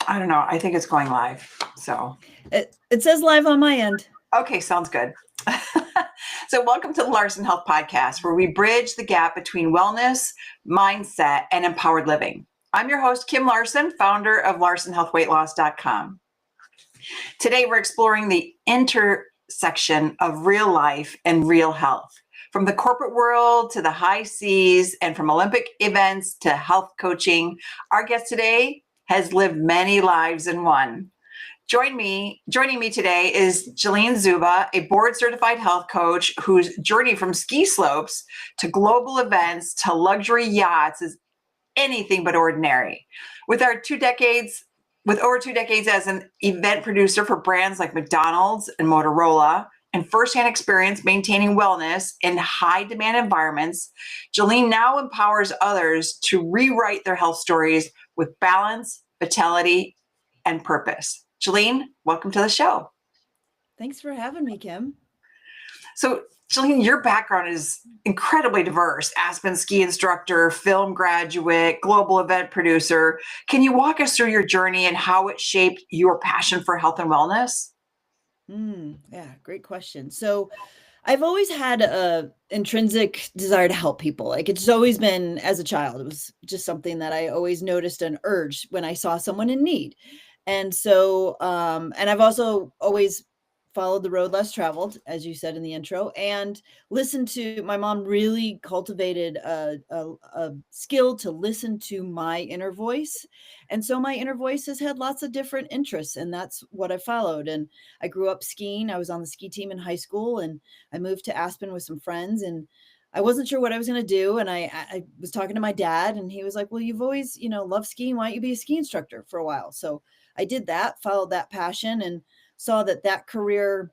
I don't know. I think it's going live. So, It says live on my end. okay, sounds good. So, welcome to the Larson Health Podcast, where we bridge the gap between wellness, mindset, and empowered living. I'm your host, Kim Larson, founder of LarsonHealthWeightLoss.com. Today, we're exploring the intersection of real life and real health. From the corporate world to the high seas, and from Olympic events to health coaching, our guest today has lived many lives in one. Joining me today is Jalene Szuba, a board-certified health coach whose journey from ski slopes to global events to luxury yachts is anything but ordinary. With over 2 decades as an event producer for brands like McDonald's and Motorola, and firsthand experience maintaining wellness in high-demand environments, Jalene now empowers others to rewrite their health stories with balance, vitality, and purpose. Jalene, welcome to the show. Thanks for having me, Kim. So, Jalene, your background is incredibly diverse. Aspen ski instructor, film graduate, global event producer. Can you walk us through your journey and how it shaped your passion for health and wellness? Yeah, great question. So I've always had a intrinsic desire to help people. Like it's always been as a child. It was just something that I always noticed an urge when I saw someone in need. And I've also always followed the road less traveled, as you said in the intro, and listened to my mom really cultivated a skill to listen to my inner voice. And so my inner voice has had lots of different interests, and that's what I followed. And I grew up skiing. I was on the ski team in high school, and I moved to Aspen with some friends, and I wasn't sure what I was going to do. And I was talking to my dad, and he was like, well, you've always, loved skiing. Why don't you be a ski instructor for a while? So I did that, followed that passion, and saw that career,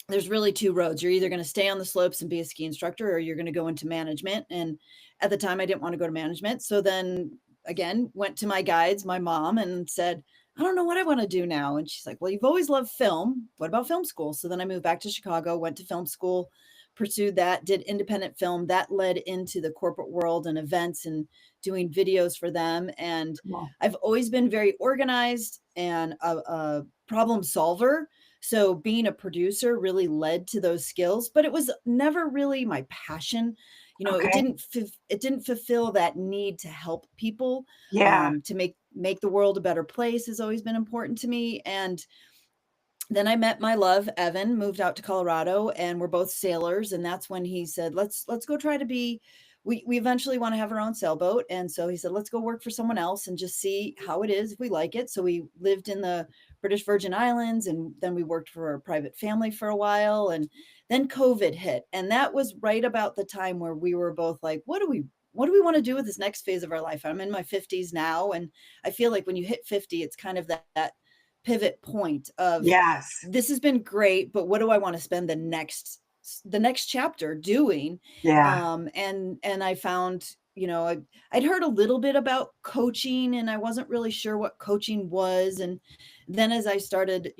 there's really two roads. You're either going to stay on the slopes and be a ski instructor, or you're going to go into management. And at the time I didn't want to go to management. So then again, went to my guides, my mom, and said, I don't know what I want to do now. And she's like, well, you've always loved film. What about film school? So then I moved back to Chicago, went to film school, pursued that, did independent film. That led into the corporate world and events and doing videos for them. And Wow. I've always been very organized and a problem solver. So being a producer really led to those skills, but it was never really my passion. Okay. It didn't fulfill that need to help people. Yeah. To make the world a better place has always been important to me. And then I met my love, Evan, moved out to Colorado, and we're both sailors. And that's when he said, let's go try to be, we eventually want to have our own sailboat. And so he said, let's go work for someone else and just see how it is if we like it. So we lived in the British Virgin Islands, and then we worked for a private family for a while. And then COVID hit. And that was right about the time where we were both like, what do we want to do with this next phase of our life? I'm in my 50s now. And I feel like when you hit 50, it's kind of that pivot point of, Yes. this has been great, but what do I want to spend the next chapter doing? Yeah. And I found, I'd heard a little bit about coaching, and I wasn't really sure what coaching was. And then as I started,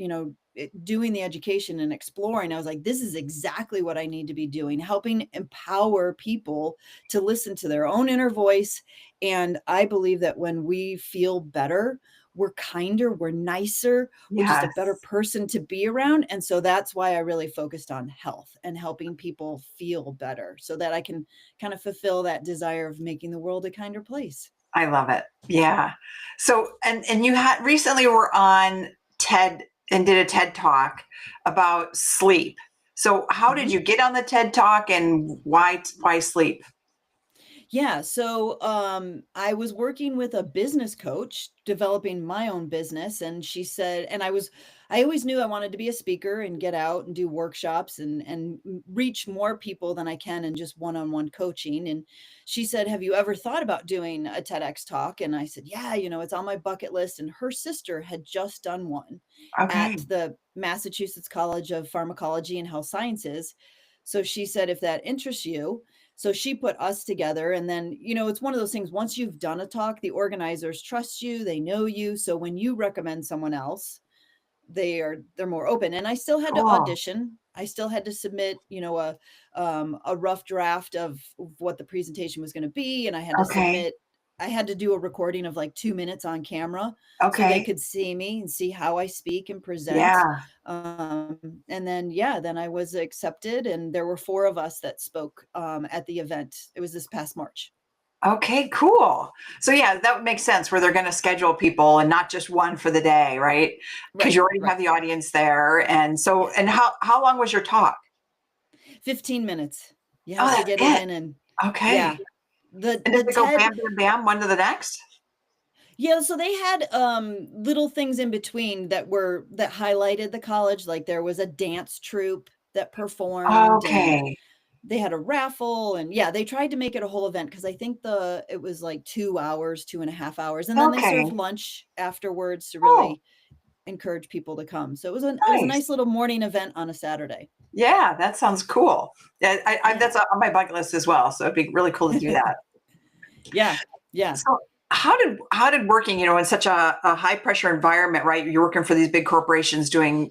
doing the education and exploring, I was like, this is exactly what I need to be doing, helping empower people to listen to their own inner voice. And I believe that when we feel better, we're kinder, we're nicer, we're just a Yes. better person to be around. And so that's why I really focused on health and helping people feel better so that I can kind of fulfill that desire of making the world a kinder place. I love it. Yeah. So, and you had recently were on TED and did a TED talk about sleep. So how did you get on the TED talk, and why sleep? Yeah. So I was working with a business coach developing my own business. And she said, and I always knew I wanted to be a speaker and get out and do workshops and reach more people than I can in just one-on-one coaching. And she said, have you ever thought about doing a TEDx talk? And I said, yeah, it's on my bucket list. And her sister had just done one Okay. at the Massachusetts College of Pharmacology and Health Sciences. So she said, if that interests you. So she put us together. And then, it's one of those things, once you've done a talk, the organizers trust you, they know you. So when you recommend someone else, they're more open. And I still had to Cool. audition. I still had to submit, a rough draft of what the presentation was going to be. And I had to Okay. submit I had to do a recording of like 2 minutes on camera so they Okay. could see me and see how I speak and present. Yeah. And then, yeah, then I was accepted, and there were 4 of us that spoke at the event. It was this past March. Okay, cool. So yeah, that would make sense where they're going to schedule people and not just one for the day, right? Because Right, you already have right. the audience there. And so, Yeah. and how long was your talk? 15 minutes. You Oh, have to that's get it it. in, and Okay. yeah. The And the does it go TED bam, bam, bam, one to the next? Yeah, so they had little things in between that highlighted the college. Like there was a dance troupe that performed, and Okay. they had a raffle, and yeah, they tried to make it a whole event because I think it was like 2 hours, 2.5 hours, and then they Okay. served lunch afterwards to Oh, really encourage people to come. So it was a nice. nice little morning event on a Saturday. Yeah, that sounds cool. Yeah, Yeah. that's on my bucket list as well. So it'd be really cool to do that. Yeah. Yeah. So how did working, in such a high pressure environment, right? You're working for these big corporations doing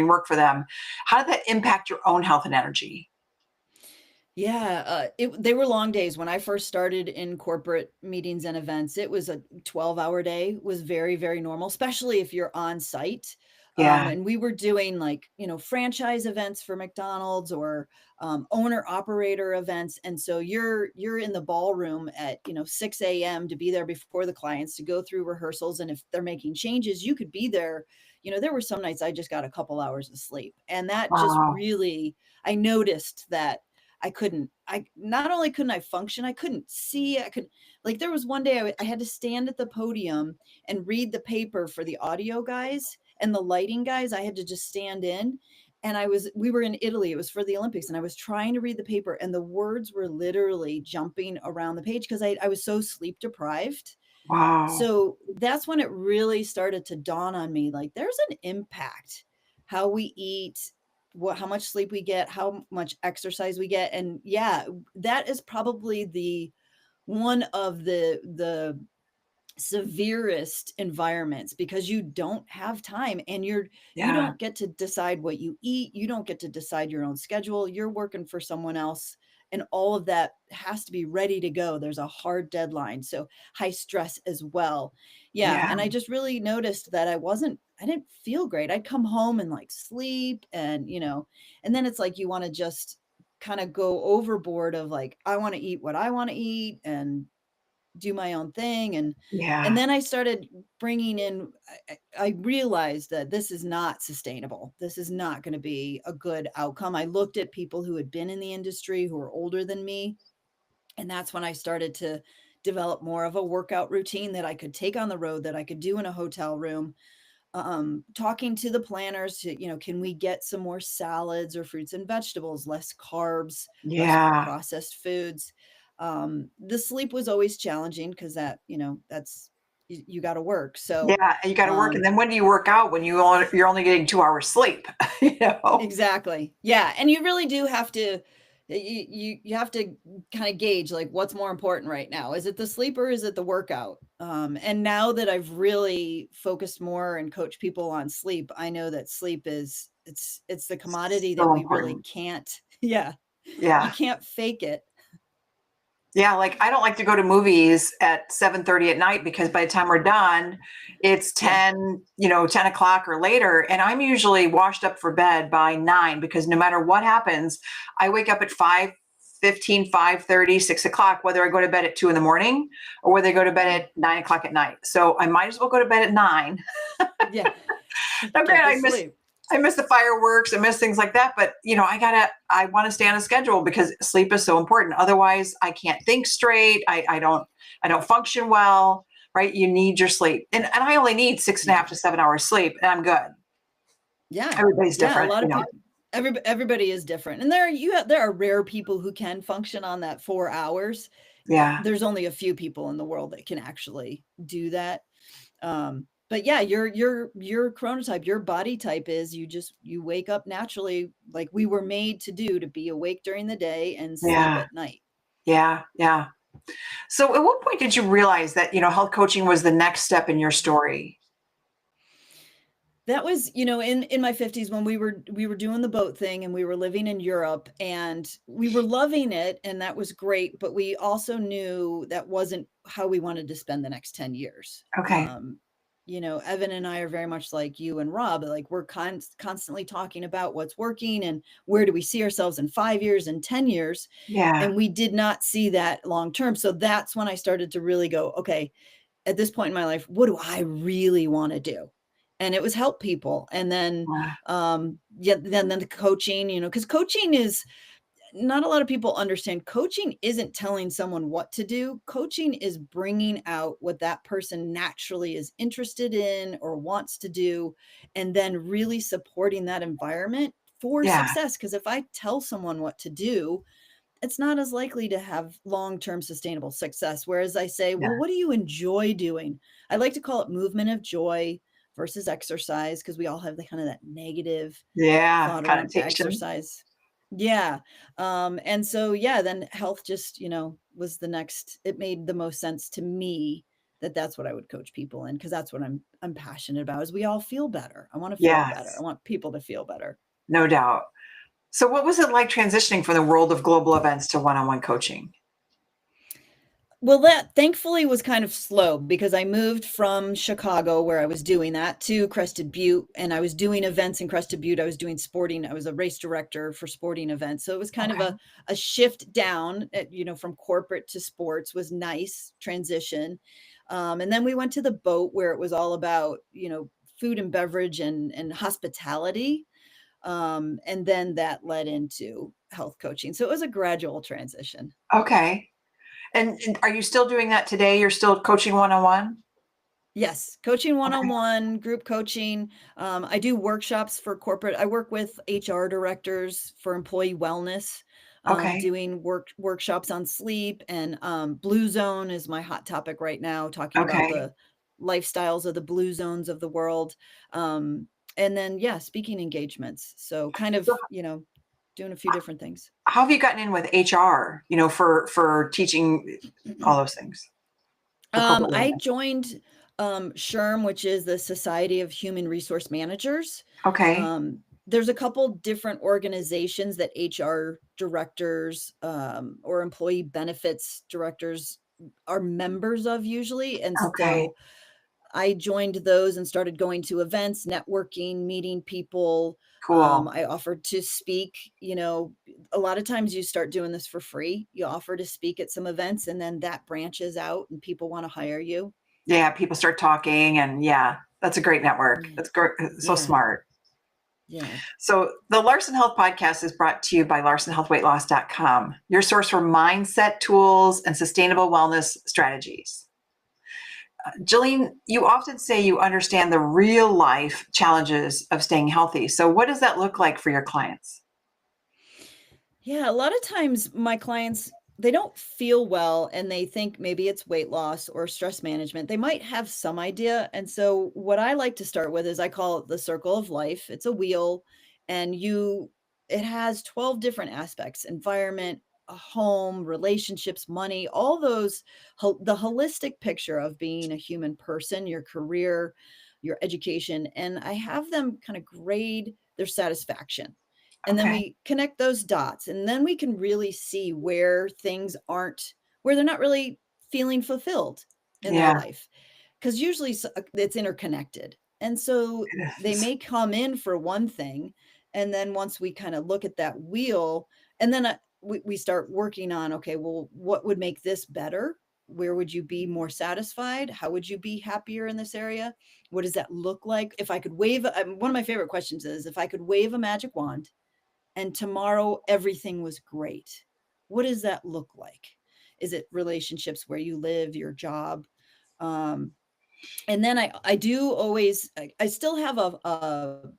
work for them. How did that impact your own health and energy? Yeah, they were long days. When I first started in corporate meetings and events, it was a 12-hour day, was very, very normal, especially if you're on site. Yeah. And we were doing like, franchise events for McDonald's, or owner operator events. And so you're in the ballroom at, 6 a.m. to be there before the clients to go through rehearsals. And if they're making changes, you could be there. There were some nights I just got a couple hours of sleep. And that just Wow. really, I noticed that I not only couldn't I function, I couldn't see, like, there was one day I had to stand at the podium and read the paper for the audio guys and the lighting guys. I had to just stand in, and we were in Italy, it was for the Olympics, and I was trying to read the paper, and the words were literally jumping around the page because I was so sleep deprived. Wow. So that's when it really started to dawn on me, like, there's an impact, how we eat, how much sleep we get, how much exercise we get. And yeah, that is probably the one of the severest environments, because you don't have time, and you Yeah. don't get to decide what you eat, you don't get to decide your own schedule, you're working for someone else, and all of that has to be ready to go. There's a hard deadline, so high stress as well. Yeah, Yeah. and I just really noticed that I didn't feel great. I'd come home and like sleep, and and then it's like you want to just kind of go overboard of like, I want to eat what I want to eat and do my own thing. And Yeah. then I started bringing in, I realized that this is not sustainable. This is not going to be a good outcome. I looked at people who had been in the industry, who were older than me, and that's when I started to develop more of a workout routine that I could take on the road, that I could do in a hotel room. Talking to the planners to, can we get some more salads or fruits and vegetables, less carbs, less Yeah. processed foods. The sleep was always challenging because that's, you got to work. So, Yeah. And you got to work. And um, then when do you work out when you're only getting 2 hours sleep? you know? exactly. Yeah, and you really do have to, you have to kind of gauge like what's more important right now. Is it the sleep or is it the workout? And now that I've really focused more and coach people on sleep, I know that sleep is, it's the commodity that So we really important. can't, yeah, you Yeah. can't fake it. Yeah, like I don't like to go to movies at 7:30 at night because by the time we're done, it's Yeah. 10 o'clock or later. And I'm usually washed up for bed by 9 because no matter what happens, I wake up at 5:15, 5:30, 6 o'clock, whether I go to bed at 2 in the morning or whether I go to bed Yeah. at 9 o'clock at night. So I might as well go to bed at 9. Yeah. Now, Get granted, the sleep. I miss the fireworks, I miss things like that, but I want to stay on a schedule because sleep is so important. Otherwise, I can't think straight. I don't function well, right? You need your sleep. And I only need six and a Yeah. half to 7 hours sleep and I'm good. Yeah. Everybody's Yeah, a lot of different. people, everybody is different. And there are rare people who can function on that 4 hours. Yeah. There's only a few people in the world that can actually do that. But yeah, your chronotype, your body type is, you wake up naturally, like we were made to do, to be awake during the day and sleep Yeah. at night. Yeah. Yeah. So at what point did you realize that, health coaching was the next step in your story? That was, in my 50s when we were doing the boat thing and we were living in Europe and we were loving it and that was great, but we also knew that wasn't how we wanted to spend the next 10 years. Okay. Evan and I are very much like you and Rob, like we're constantly talking about what's working and where do we see ourselves in 5 years and 10 years. Yeah. And we did not see that long term. So that's when I started to really go, okay, at this point in my life, what do I really want to do? And it was help people. And then, Wow. yeah, then the coaching, because coaching is not a lot of people understand. Coaching isn't telling someone what to do. Coaching is bringing out what that person naturally is interested in or wants to do, and then really supporting that environment for Yeah. success. Because if I tell someone what to do, it's not as likely to have long-term sustainable success. Whereas I say, Yeah. well, what do you enjoy doing? I like to call it movement of joy versus exercise because we all have the kind of that negative Yeah. thought around Connotation. exercise. Yeah. And so, yeah, then health just, was the next, it made the most sense to me that that's what I would coach people in because that's what I'm passionate about is we all feel better. I want to feel better. I Yes. want people to feel better. No doubt. So, what was it like transitioning from the world of global events to one-on-one coaching? Well, that thankfully was kind of slow because I moved from Chicago where I was doing that to Crested Butte and I was doing events in Crested Butte. I was a race director for sporting events. So it was kind of Okay. a shift down, from corporate to sports was nice transition. And then we went to the boat where it was all about, food and beverage and hospitality. And then that led into health coaching. So it was a gradual transition. Okay. And are you still doing that today? You're still coaching one-on-one? Yes, coaching Okay. one-on-one, group coaching. I do workshops for corporate. I work with HR directors for employee wellness, Okay. doing workshops on sleep and blue zone is my hot topic right now, talking about Okay. the lifestyles of the blue zones of the world. Um, and then, yeah, speaking engagements. So kind of, So, doing a few different things. how have you gotten in with HR, for teaching all those things for corporate I women? joined SHRM, which is the Society of Human Resource Managers. Okay. There's a couple different organizations that HR directors or employee benefits directors are members of usually. And Okay. so I joined those and started going to events, networking, meeting people. Cool. I offered to speak. A lot of times you start doing this for free. You offer to speak at some events, and then that branches out, and people want to hire you. Yeah, people start talking, and yeah, that's a great network. Yeah, That's great. So yeah, smart. yeah. So the Larson Health Podcast is brought to you by LarsonHealthWeightLoss.com, your source for mindset tools and sustainable wellness strategies. Jalene, you often say you understand the real life challenges of staying healthy. So what does that look like for your clients? Yeah, a lot of times my clients, they don't feel well and they think maybe it's weight loss or stress management. They might have some idea. And so what I like to start with is I call it the circle of life. It's a wheel and it has 12 different aspects: environment, a home, relationships, money, all those the holistic picture of being a human person, your career, your education, and I have them kind of grade their satisfaction. And then Okay. we connect those dots, and then we can really see where where they're not really feeling fulfilled in their Yeah. life. Because usually it's interconnected. And so It they is. may come in for one thing. And then once we kind of look at that wheel, and then we start working on, okay, well, what would make this better? Where would you be more satisfied? How would you be happier in this area? What does that look like? If I could one of my favorite questions is if I could wave a magic wand and tomorrow everything was great, what does that look like? Is it relationships where you live, your job? Um, and then I do always, I still have a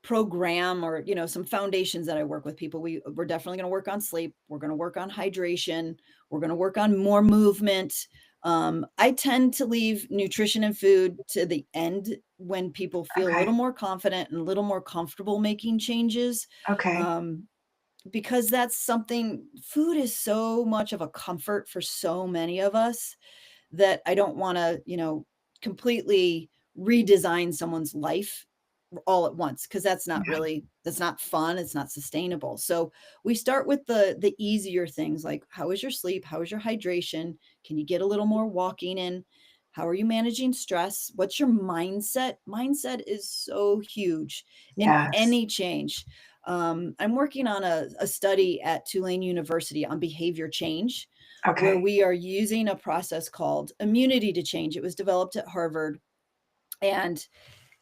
program or, some foundations that I work with people. We're definitely going to work on sleep. We're going to work on hydration. We're going to work on more movement. I tend to leave nutrition and food to the end when people feel a Okay. little more confident and a little more comfortable making changes. Okay. Um, because that's something, food is so much of a comfort for so many of us that I don't want to, completely redesign someone's life all at once, because that's not Yeah. fun, it's not sustainable. So we start with the easier things, like how is your sleep, how is your hydration, can you get a little more walking in, how are you managing stress, what's your mindset is so huge in Yes. any change. I'm working on a study at Tulane University on behavior change, where Okay. we are using a process called immunity to change. It was developed at Harvard, and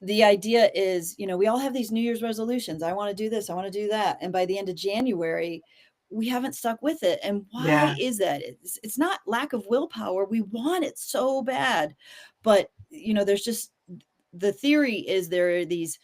the idea is, we all have these New Year's resolutions. I want to do this, I want to do that. And by the end of January, we haven't stuck with it. And why Yeah. is that? It's not lack of willpower. We want it so bad. But, there's just the theory is there are these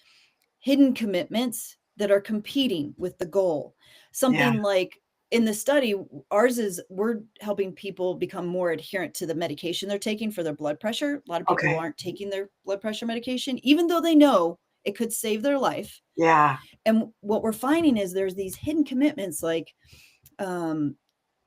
hidden commitments that are competing with the goal. Yeah. Something like in the study, ours is we're helping people become more adherent to the medication they're taking for their blood pressure. A lot of people Okay. aren't taking their blood pressure medication, even though they know it could save their life. Yeah. And what we're finding is there's these hidden commitments, like, um,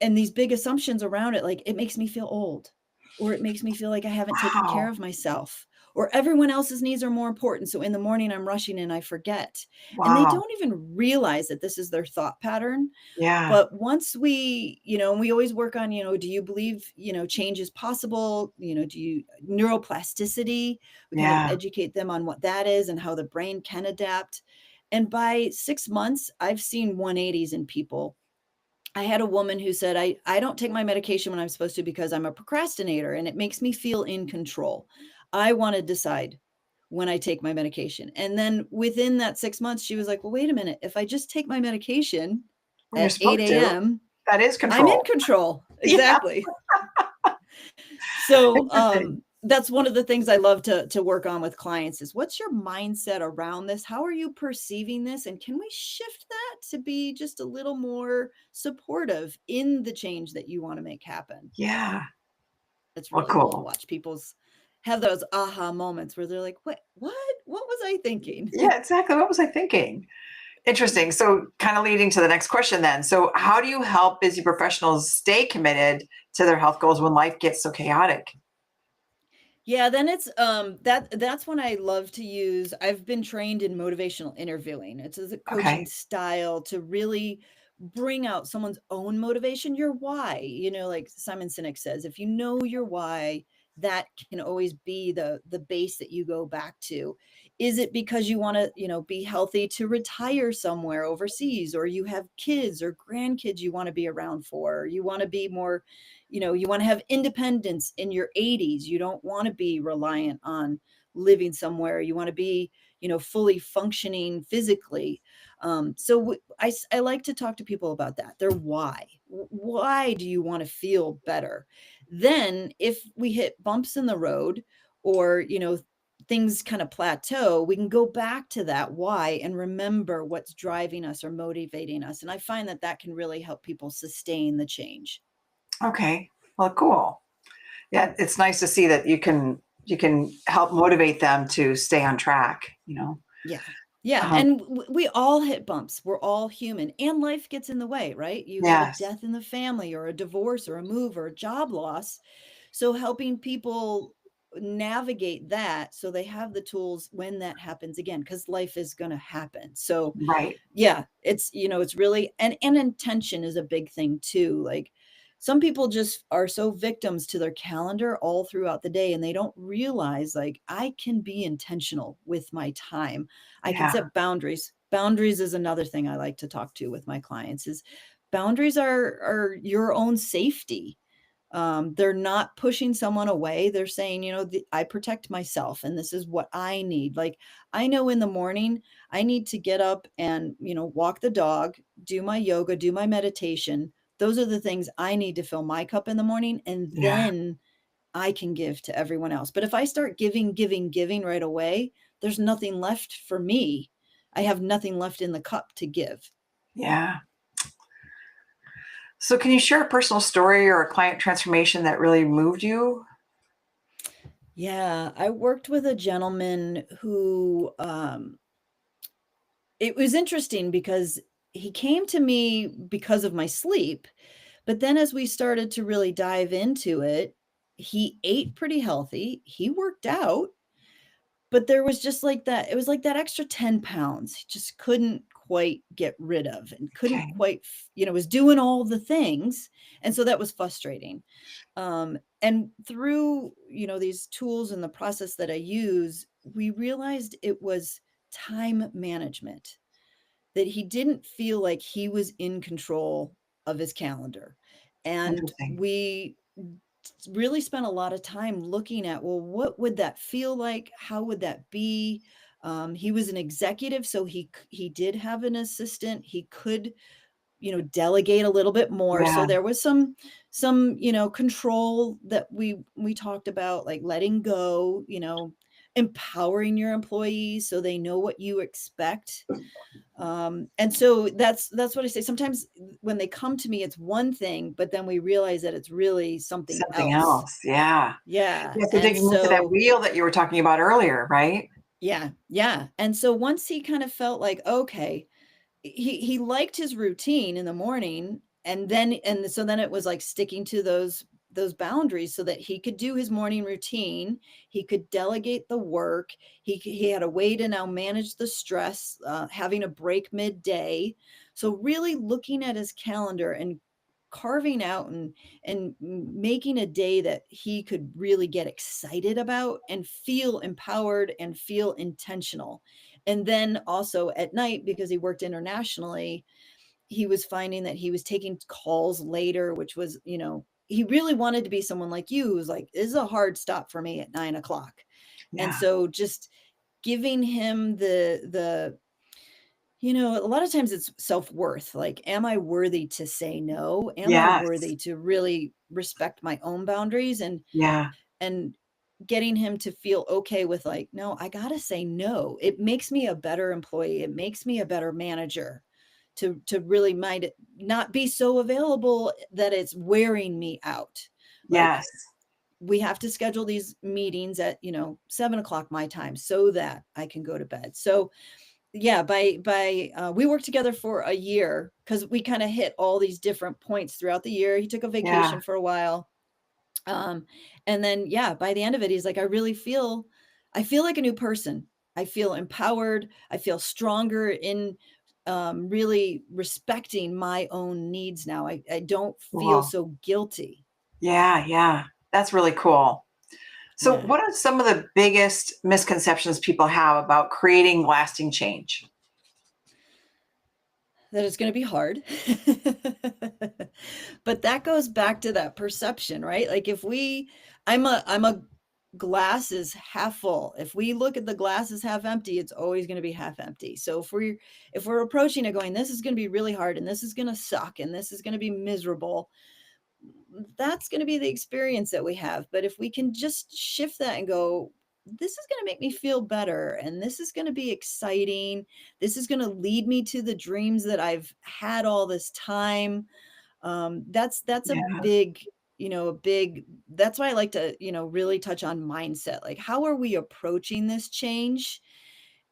and these big assumptions around it, like it makes me feel old, or it makes me feel like I haven't taken care Wow. of myself, or everyone else's needs are more important. So in the morning, I'm rushing and I forget. And they Wow. don't even realize that this is their thought pattern. Yeah. But once we, and we always work on, do you believe, change is possible? Do you neuroplasticity? We kind of Yeah. educate them on what that is and how the brain can adapt. And by 6 months, I've seen 180s in people. I had a woman who said, I don't take my medication when I'm supposed to because I'm a procrastinator and it makes me feel in control. I want to decide when I take my medication. And then within that 6 months, she was like, well, wait a minute. If I just take my medication When you're at 8 supposed to, a.m., that is I'm in control. control. Yeah. Exactly. So Interesting. that's one of the things I love to work on with clients is, what's your mindset around this? How are you perceiving this? And can we shift that to be just a little more supportive in the change that you want to make happen? Yeah. It's Well, really cool to cool. watch people's have those aha moments where they're like, what was I thinking? Yeah, exactly. What was I thinking? Interesting. So, kind of leading to the next question then. So, how do you help busy professionals stay committed to their health goals when life gets so chaotic? Yeah, then it's that's when I love to use, I've been trained in motivational interviewing. It's a coaching Okay. style to really bring out someone's own motivation, your why. Like Simon Sinek says, if you know your why, that can always be the base that you go back to. Is it because you want to, be healthy to retire somewhere overseas, or you have kids or grandkids you want to be around for, or you want to be more, you want to have independence in your 80s. You don't want to be reliant on living somewhere. You want to be, fully functioning physically. I like to talk to people about that. Their why. Why do you want to feel better? Then, if we hit bumps in the road, or, things kind of plateau, we can go back to that why and remember what's driving us or motivating us. And I find that that can really help people sustain the change. Okay. Well, cool. Yeah, it's nice to see that you can help motivate them to stay on track. Yeah. Yeah, Um, and we all hit bumps. We're all human, and life gets in the way, right? You have a yes. death in the family, or a divorce, or a move, or a job loss. So helping people navigate that so they have the tools when that happens again, because life is going to happen. So Right. yeah, it's really, and intention is a big thing too. Like, some people just are so victims to their calendar all throughout the day, and they don't realize, like, I can be intentional with my time. I can Yeah. set boundaries. Boundaries is another thing I like to talk to with my clients, is boundaries are your own safety. They're not pushing someone away. They're saying, I protect myself and this is what I need. Like, I know in the morning, I need to get up and, walk the dog, do my yoga, do my meditation. Those are the things I need to fill my cup in the morning. And Yeah. then I can give to everyone else. But if I start giving, giving, giving right away, there's nothing left for me. I have nothing left in the cup to give. Yeah. So, can you share a personal story or a client transformation that really moved you? Yeah, I worked with a gentleman who, it was interesting because he came to me because of my sleep, but then as we started to really dive into it, he ate pretty healthy, he worked out, but there was just like that, it was like that extra 10 pounds he just couldn't quite get rid of, and couldn't Okay. quite, was doing all the things. And so that was frustrating. And through, these tools and the process that I use, we realized it was time management, that he didn't feel like he was in control of his calendar. And Interesting. we really spent a lot of time looking at, well, what would that feel like? How would that be? He was an executive, so he did have an assistant. He could, delegate a little bit more. Yeah. So there was some, control that we talked about, like letting go, empowering your employees so they know what you expect. And so that's what I say. Sometimes when they come to me, it's one thing, but then we realize that it's really something Something else. else. Yeah. Yeah. Yeah. So And digging into that so, wheel that you were talking about earlier, right? yeah, yeah. And so once he kind of felt like, okay, he liked his routine in the morning, and so then it was like sticking to those boundaries so that he could do his morning routine, he could delegate the work, he had a way to now manage the stress, having a break midday. So really looking at his calendar and carving out and making a day that he could really get excited about and feel empowered and feel intentional. And then also at night, because he worked internationally, he was finding that he was taking calls later, which was, he really wanted to be someone like you who's like, this is a hard stop for me at 9 o'clock. And Yeah. so just giving him the a lot of times it's self-worth. Like, am I worthy to say no? Am I Yes. worthy to really respect my own boundaries? Yeah. And getting him to feel okay with, like, no, I gotta say no. It makes me a better employee. It makes me a better manager to really mind it, not be so available that it's wearing me out. Like, Yes. we have to schedule these meetings at, 7 o'clock my time so that I can go to bed. So yeah, we worked together for a year because we kind of hit all these different points throughout the year. He took a Yeah. vacation for a while. Um, and then, yeah, by the end of it, he's like, I feel like a new person. I feel empowered. I feel stronger in really respecting my own needs now. I don't feel Cool. so guilty. Yeah. Yeah. That's really cool. So, Yeah, what are some of the biggest misconceptions people have about creating lasting change? that it's going to be hard. But that goes back to that perception, right? Like, I'm a glass is half full. If we look at the glass as half empty, it's always going to be half empty. So if we're approaching it going, this is going to be really hard and this is going to suck and this is going to be miserable, that's going to be the experience that we have. But if we can just shift that and go, this is going to make me feel better and this is going to be exciting, this is going to lead me to the dreams that I've had all this time. That's a Yeah. big, a big, that's why I like to, really touch on mindset. Like, how are we approaching this change?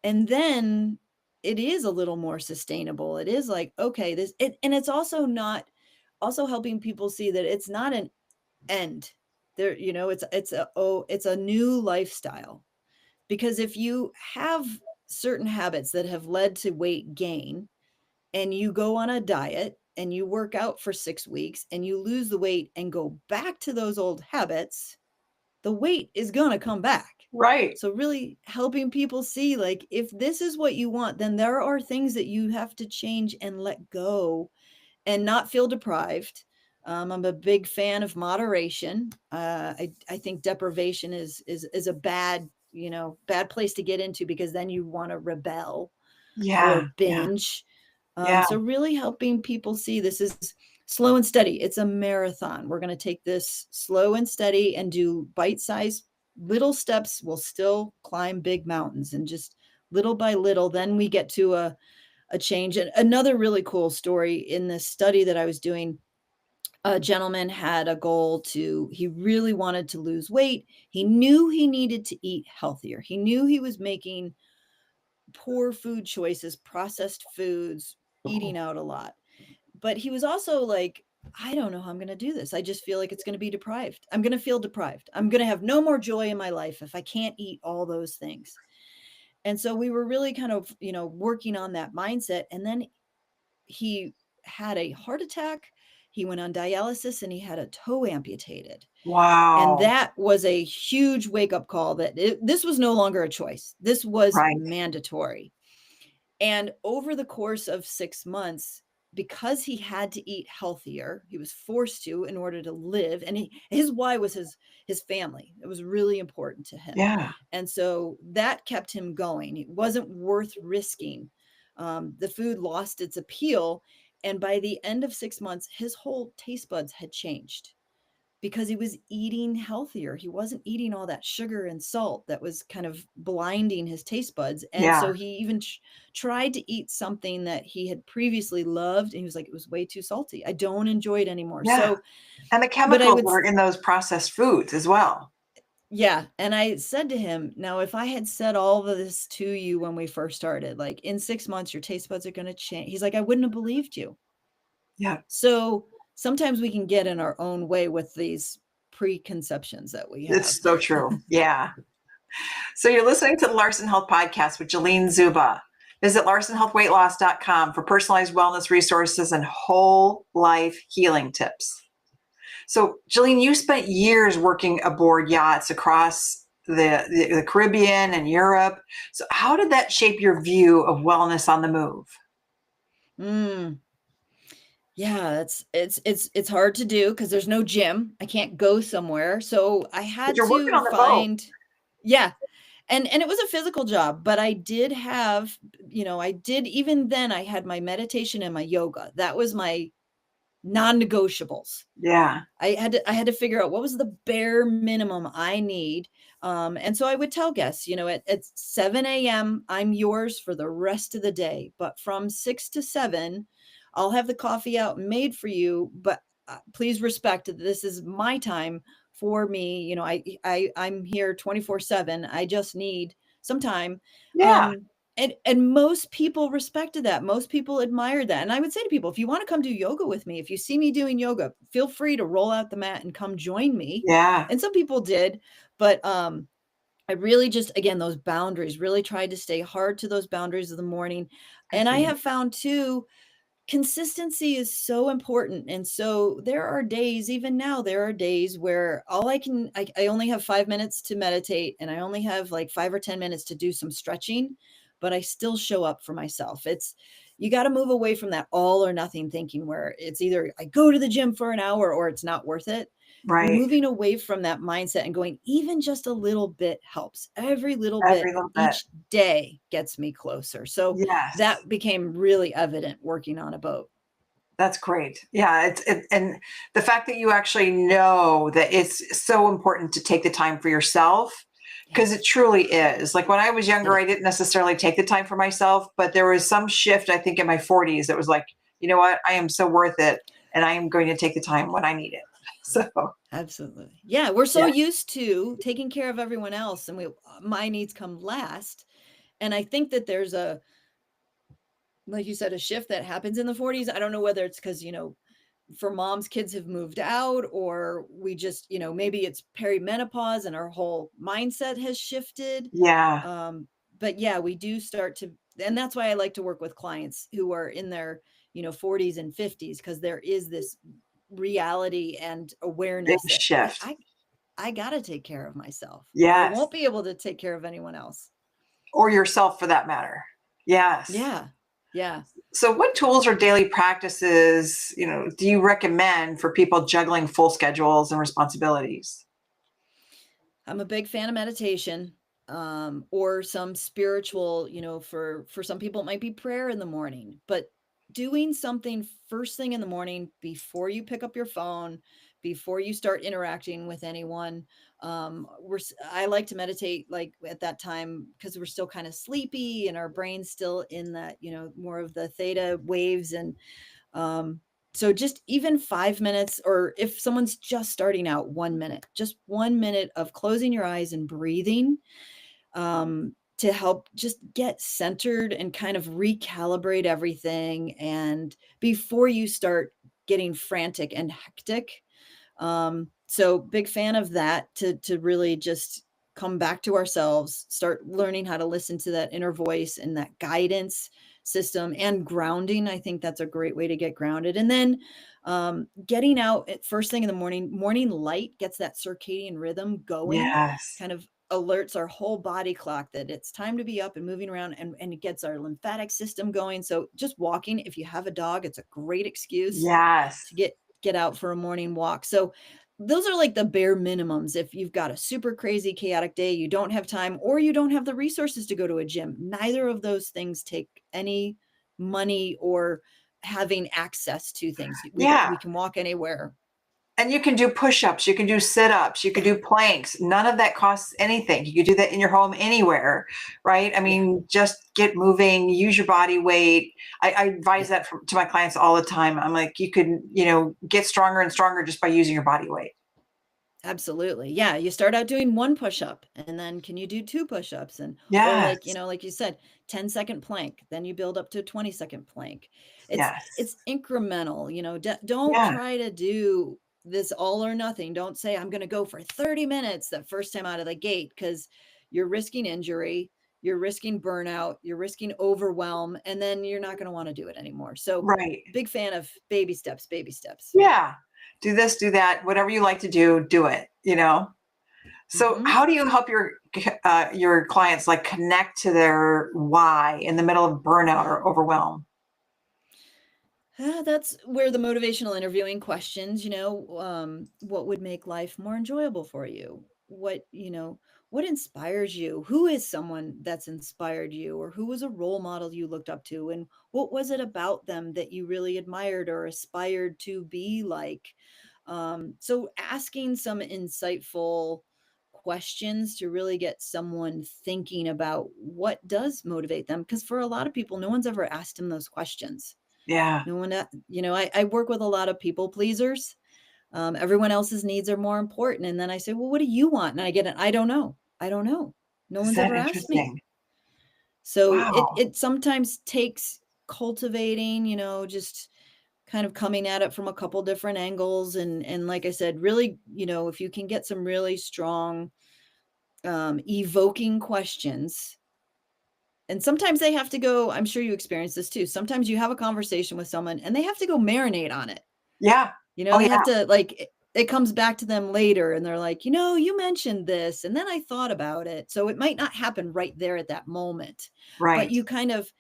And then it is a little more sustainable. It is like, okay, and it's also not, also helping people see that it's not an end. There, it's a new lifestyle. Because if you have certain habits that have led to weight gain, and you go on a diet and you work out for 6 weeks and you lose the weight and go back to those old habits, the weight is going to come back. Right. So really helping people see, like, if this is what you want, then there are things that you have to change and let go and not feel deprived. I'm a big fan of moderation. I think deprivation is a bad place to get into, because then you want to rebel or Yeah. Yeah. binge. Yeah. So really helping people see this is slow and steady. It's a marathon. We're going to take this slow and steady and do bite-sized little steps. We'll still climb big mountains, and just little by little, then we get to a change. And another really cool story in this study that I was doing, a gentleman had a goal he really wanted to lose weight. He knew he needed to eat healthier. He knew he was making poor food choices, processed foods, eating out a lot. But he was also like, I don't know how I'm going to do this. I just feel like it's going to be deprived. I'm going to feel deprived. I'm going to have no more joy in my life if I can't eat all those things. And so we were really kind of, working on that mindset. And then he had a heart attack. He went on dialysis and he had a toe amputated. And Wow. that was a huge wake up call that this was no longer a choice. This was Right. mandatory. And over the course of 6 months, because he had to eat healthier, he was forced to in order to live. And his why was his family. It was really important to him. Yeah. And so that kept him going. It wasn't worth risking. The food lost its appeal. And by the end of 6 months, his whole taste buds had changed because he was eating healthier. He wasn't eating all that sugar and salt that was kind of blinding his taste buds. And Yeah. so he even tried to eat something that he had previously loved. And he was like, it was way too salty. I don't enjoy it anymore. Yeah. So, And the but I chemicals would, are in those processed foods as well. yeah. And I said to him, now, if I had said all of this to you when we first started, like in 6 months, your taste buds are going to change. He's like, I wouldn't have believed you. Yeah. So sometimes we can get in our own way with these preconceptions that we have. It's so true. Yeah. So you're listening to the Larson Health Podcast with Jalene Szuba. Visit larsonhealthweightloss.com for personalized wellness resources and whole life healing tips. So, Jalene, you spent years working aboard yachts across the Caribbean and Europe. So, how did that shape your view of wellness on the move? Yeah, it's hard to do because there's no gym. I can't go somewhere. So I But had you're working to on the boat. find, yeah. And it was a physical job, but I did have, even then I had my meditation and my yoga. That was my non-negotiables. Yeah. I had to figure out what was the bare minimum I need. And so I would tell guests, at 7 a.m., I'm yours for the rest of the day. But from 6 to 7, I'll have the coffee out made for you. But please respect that this is my time for me. I'm here 24/7. I just need some time. Yeah. And most people respected that. Most people admired that. And I would say to people, if you want to come do yoga with me, if you see me doing yoga, feel free to roll out the mat and come join me. Yeah. And some people did, but I really just, again, those boundaries, really tried to stay hard to those boundaries of the morning. And I Excellent. have found too, consistency is so important. And so there are days, even now, there are days where I only have 5 minutes to meditate and I only have like 5 or 10 minutes to do some stretching, but I still show up for myself. You got to move away from that all or nothing thinking where it's either I go to the gym for an hour or it's not worth it. Right. Moving away from that mindset and going, even just a little bit helps. Every little Every bit little bit. each day gets me closer. So Yes. that became really evident working on a boat. That's great. Yeah, and the fact that you actually know that it's so important to take the time for yourself, because it truly is. Like when I was younger, I didn't necessarily take the time for myself, but there was some shift, I think, in my 40s that was like, you know what, I am so worth it, and I am going to take the time when I need it. So Absolutely. Yeah, we're so yeah, used to taking care of everyone else and my needs come last. And I think that there's like you said, a shift that happens in the 40s. I don't know whether it's because, for moms, kids have moved out, or we just, maybe it's perimenopause and our whole mindset has shifted. yeah, But yeah, we do start to, and that's why I like to work with clients who are in their, 40s and 50s, because there is this reality and big awareness that shift. I got to take care of myself, or I Yes, won't be able to take care of anyone else. or yourself for that matter. Yes. Yeah. Yeah. So, what tools or daily practices, do you recommend for people juggling full schedules and responsibilities? I'm a big fan of meditation, or some spiritual, for some people, it might be prayer in the morning, but doing something first thing in the morning before you pick up your phone, before you start interacting with anyone. I like to meditate like at that time because we're still kind of sleepy and our brain's still in that, more of the theta waves. And so just even 5 minutes, or if someone's just starting out, 1 minute, just 1 minute of closing your eyes and breathing, to help just get centered and kind of recalibrate everything. And before you start getting frantic and hectic. So big fan of that, to really just come back to ourselves, start learning how to listen to that inner voice and that guidance system, and grounding. I think that's a great way to get grounded. And then getting out at first thing in the morning. Morning light gets that circadian rhythm going, Yes. kind of alerts our whole body clock that it's time to be up and moving around, and it gets our lymphatic system going. So just walking, if you have a dog, it's a great excuse Yes. to get out for a morning walk. So those are like the bare minimums. If you've got a super crazy chaotic day, you don't have time, or you don't have the resources to go to a gym, neither of those things take any money or having access to things. Yeah. We can walk anywhere. And you can do push-ups, you can do sit-ups, you can do planks. None of that costs anything. You can do that in your home anywhere, right? I mean, just get moving, use your body weight. I advise that to my clients all the time. I'm like, you can, get stronger and stronger just by using your body weight. Absolutely. Yeah, you start out doing one push-up, and then can you do two push-ups, or Yes. like, like you said, 10-second plank, then you build up to a 20-second plank. It's Yes. incremental, don't Yeah. try to do this all or nothing. Don't say I'm going to go for 30 minutes the first time out of the gate, because you're risking injury, you're risking burnout, you're risking overwhelm, and then you're not going to want to do it anymore. So Right. big fan of baby steps, baby steps. Yeah. Do this, do that, whatever you like to do it, So how do you help your clients like connect to their why in the middle of burnout or overwhelm? That's where the motivational interviewing questions, what would make life more enjoyable for you? What inspires you? Who is someone that's inspired you, or who was a role model you looked up to? And what was it about them that you really admired or aspired to be like? So asking some insightful questions to really get someone thinking about what does motivate them. Because for a lot of people, no one's ever asked them those questions. Yeah. No one, I work with a lot of people pleasers. Everyone else's needs are more important. And then I say, well, what do you want? And I get it. I don't know. I don't know. No Is one's that ever asked me. interesting? So Wow. it sometimes takes cultivating, just kind of coming at it from a couple different angles. And like I said, really, if you can get some really strong, evoking questions. And sometimes they have to go, I'm sure you experience this too. Sometimes you have a conversation with someone and they have to go marinate on it. Yeah. Oh, They yeah. have to, like, it comes back to them later and they're like, you mentioned this and then I thought about it. So it might not happen right there at that moment, but Right. you kind of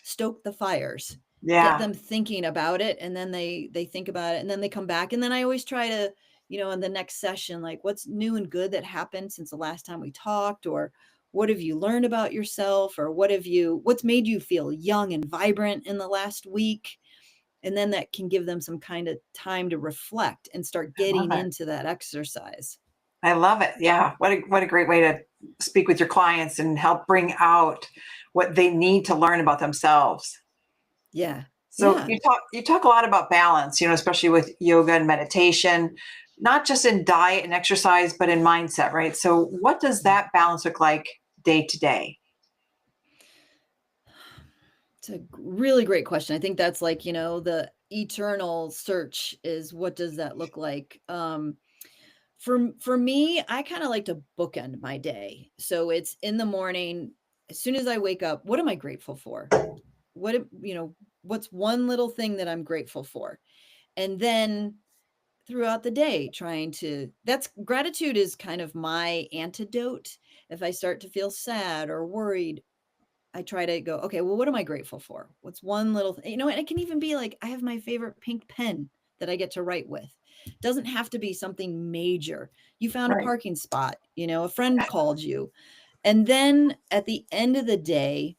stoke the fires, get Yeah. them thinking about it. And then they think about it and then they come back. And then I always try to, in the next session, like, what's new and good that happened since the last time we talked, or what have you learned about yourself, or what's made you feel young and vibrant in the last week? And then that can give them some kind of time to reflect and start I love getting it. into that exercise. I love it. Yeah. What a great way to speak with your clients and help bring out what they need to learn about themselves. Yeah. So Yeah. you talk a lot about balance, especially with yoga and meditation, not just in diet and exercise, but in mindset, right? So what does that balance look like day to day? It's a really great question. I think that's like, the eternal search is, what does that look like? For me, I kind of like to bookend my day. So it's in the morning, as soon as I wake up, what am I grateful for? What's one little thing that I'm grateful for? And then throughout the day, that's gratitude is kind of my antidote. If I start to feel sad or worried, I try to go, okay, well, what am I grateful for? What's one little thing? And it can even be like, I have my favorite pink pen that I get to write with. Doesn't have to be something major. You found a Right. parking spot, a friend called you. And then at the end of the day,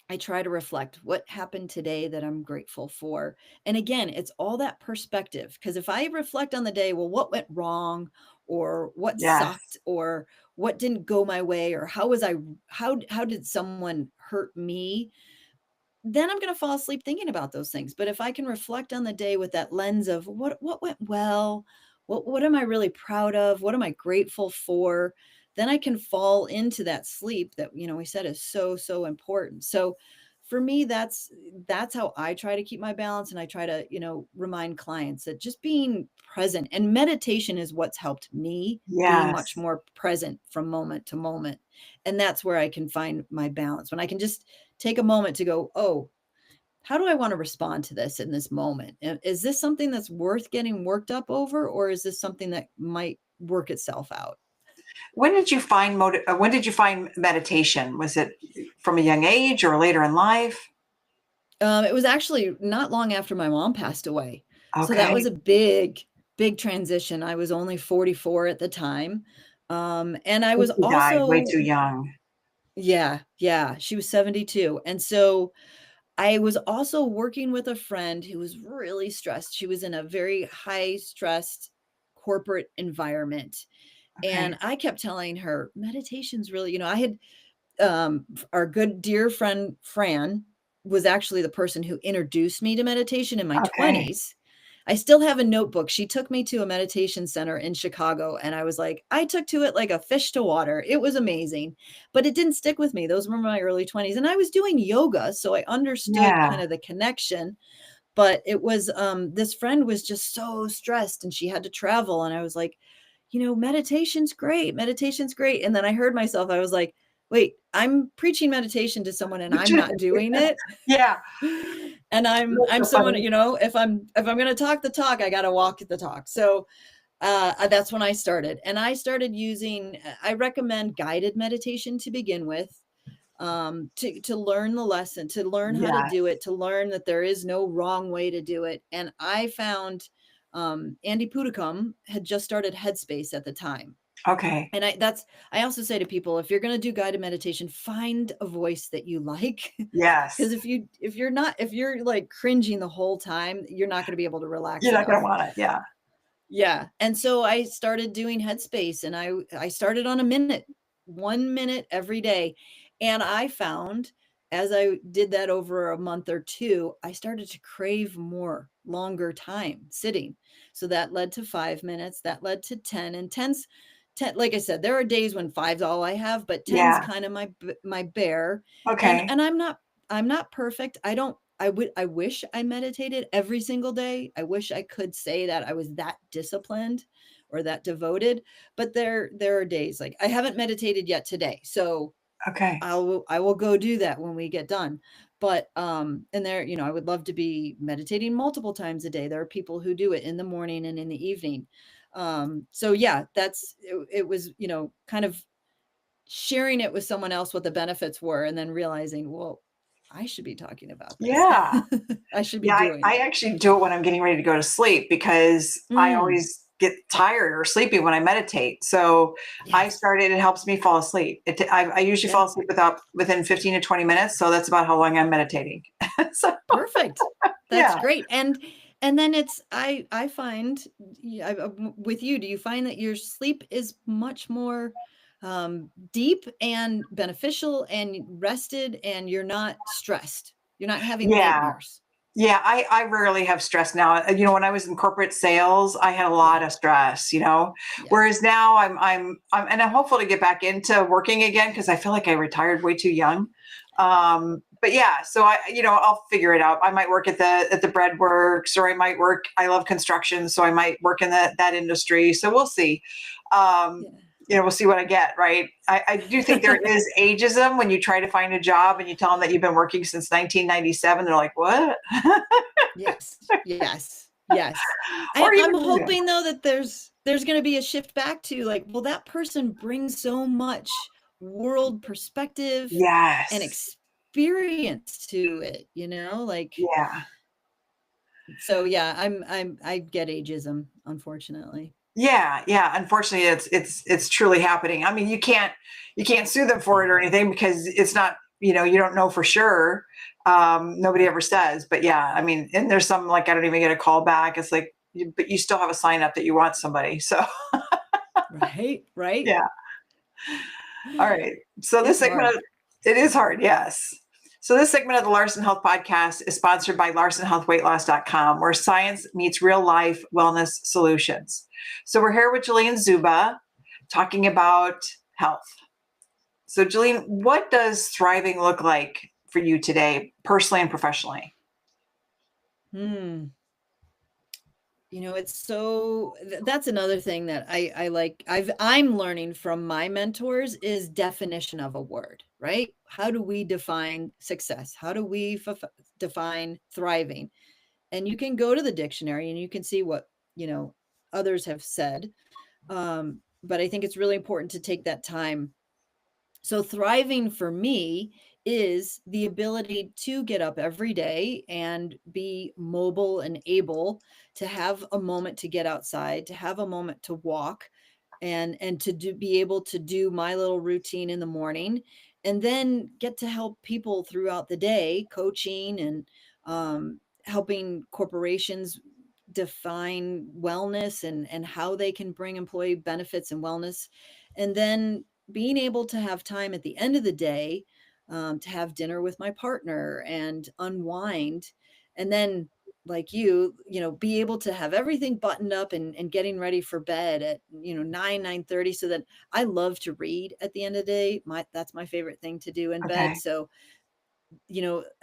I try to reflect what happened today that I'm grateful for. And again, it's all that perspective. Because if I reflect on the day, well, what went wrong, or what Yes. sucked, or what didn't go my way, or how did someone hurt me? Then I'm going to fall asleep thinking about those things. But if I can reflect on the day with that lens of what went well, what am I really proud of? What am I grateful for? Then I can fall into that sleep that, we said is so, so important. So for me, that's how I try to keep my balance. And I try to, remind clients that just being present, and meditation is what's helped me be much Yes. more present from moment to moment. And that's where I can find my balance, when I can just take a moment to go, oh, how do I want to respond to this in this moment? Is this something that's worth getting worked up over, or is this something that might work itself out? When did you find when did you find meditation? Was it from a young age or later in life? It was actually not long after my mom passed away. So that was Okay. a big, big transition. I was only 44 at the time. And I was She died way also, too young. yeah, she was 72. And so I was also working with a friend who was really stressed. She was in a very high stressed corporate environment. Okay. And I kept telling her, meditation's really, I had our good dear friend Fran was actually the person who introduced me to meditation in my Okay. 20s. I still have a notebook. She took me to a meditation center in Chicago, and I was like, I took to it like a fish to water. It was amazing, but it didn't stick with me. Those were my early 20s, and I was doing yoga, so I understood Yeah. kind of the connection. But it was this friend was just so stressed, and she had to travel, and I was like, meditation's great. Meditation's great. And then I heard myself, I was like, wait, I'm preaching meditation to someone and I'm not doing it. Yeah. And That's I'm so someone, funny. if I'm going to talk the talk, I got to walk the talk. So that's when I started. And I started using, I recommend guided meditation to begin with, to learn the lesson, to learn how to Yeah. do it, to learn that there is no wrong way to do it. And I found Andy Puddicombe had just started Headspace at the time. Okay. And I also say to people, if you're going to do guided meditation, find a voice that you like. Yes. Because if you're like cringing the whole time, you're not going to be able to relax You're not going to enough. want it. Yeah. Yeah. And so I started doing Headspace, and I started on 1 minute every day. And I found, as I did that over a month or two, I started to crave more longer time sitting. So that led to 5 minutes, that led to 10, and 10, like I said, there are days when five's all I have, but 10's Yeah. kind of my bear. And Okay. I'm not perfect. I wish I meditated every single day. I wish I could say that I was that disciplined or that devoted, but there are days like I haven't meditated yet today. So Okay. I will go do that when we get done. But and there, I would love to be meditating multiple times a day. There are people who do it in the morning and in the evening. So yeah, it was, kind of sharing it with someone else what the benefits were, and then realizing, well, I should be talking about this. Yeah. I should be Yeah. doing I it. actually do it when I'm getting ready to go to sleep because I Mm, always get tired or sleepy when I meditate. So I yes. started, it helps me fall asleep. I usually Yeah. fall asleep within 15 to 20 minutes. So that's about how long I'm meditating. So Perfect. That's yeah. great. And then I find with you, do you find that your sleep is much more deep and beneficial and rested, and you're not stressed? You're not having Yeah. nightmares. Yeah, I rarely have stress now. When I was in corporate sales, I had a lot Yeah. of stress, Yeah. whereas now and I'm hopeful to get back into working again because I feel like I retired way too young. But yeah, so I'll figure it out. I might work at the bread works, or I love construction, so I might work in that industry. So we'll see. Um, we'll see what I get, right? I do think there Yeah. is ageism when you try to find a job and you tell them that you've been working since 1997. They're like, what? Yes. Yes. Yes. Or I'm even, hoping though that there's going to be a shift back to like, well, that person brings so much world perspective and yes. experience to it, like, Yeah. so yeah, I get ageism, unfortunately. Yeah. Yeah. Unfortunately, it's truly happening. I mean, you can't sue them for it or anything because it's not, you don't know for sure. Nobody Right. ever says, but yeah, I mean, and there's some like, I don't even get a call back. It's like, but you still have a sign up that you want somebody. So Right. Right. yeah. All right. So this It's segment, hard. it is hard, yes. So this segment of the Larson Health Podcast is sponsored by LarsonHealthWeightLoss.com, where science meets real life wellness solutions. So we're here with Jalene Szuba talking about health. So Jalene, what does thriving look like for you today, personally and professionally? It's so that's another thing that I like I'm learning from my mentors is definition of a word, right? How do we define success? How do we define thriving? And you can go to the dictionary and you can see what, others have said. But I think it's really important to take that time. So thriving for me is the ability to get up every day and be mobile and able to have a moment to get outside, to have a moment to walk and to be able to do my little routine in the morning and then get to help people throughout the day, coaching and helping corporations define wellness and how they can bring employee benefits and wellness, and then being able to have time at the end of the day to have dinner with my partner and unwind, and then like be able to have everything buttoned up and getting ready for bed at 9:30, so that I love to read at the end of the day. That's my favorite thing to do in bed. Okay. So